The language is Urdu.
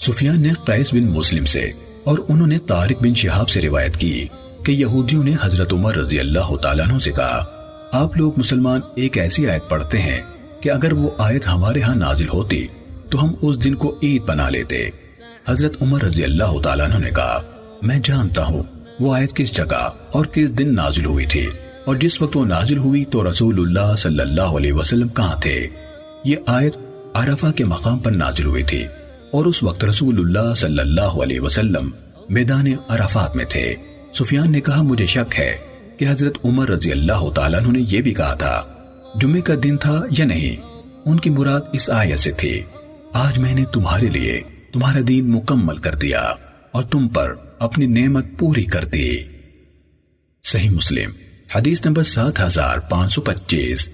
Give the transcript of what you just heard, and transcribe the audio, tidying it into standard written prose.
سفیان نے قیس بن مسلم سے اور انہوں نے طارق بن شہاب سے روایت کی کہ یہودیوں نے حضرت عمر رضی اللہ تعالیٰ عنہ سے کہا، آپ لوگ مسلمان ایک ایسی آیت پڑھتے ہیں کہ اگر وہ آیت ہمارے ہاں نازل ہوتی تو ہم اس دن کو عید بنا لیتے۔ حضرت عمر رضی اللہ تعالیٰ عنہ نے کہا، میں جانتا ہوں وہ آیت کس جگہ اور کس دن نازل ہوئی تھی، اور جس وقت وہ نازل ہوئی تو رسول اللہ صلی اللہ علیہ وسلم کہاں تھے۔ یہ آیت عرفہ کے مقام پر نازل ہوئی تھی، اور اس وقت رسول اللہ صلی اللہ علیہ وسلم میدان عرفات میں تھے۔ سفیان نے کہا، مجھے شک ہے کہ حضرت عمر رضی اللہ تعالیٰ عنہ نے یہ بھی کہا تھا جمعے کا دن تھا یا نہیں۔ ان کی مراد اس آیت سے تھی، آج میں نے تمہارے لیے تمہارا دین مکمل کر دیا اور تم پر اپنی نعمت پوری کر دی۔ صحیح مسلم حدیث نمبر 7525۔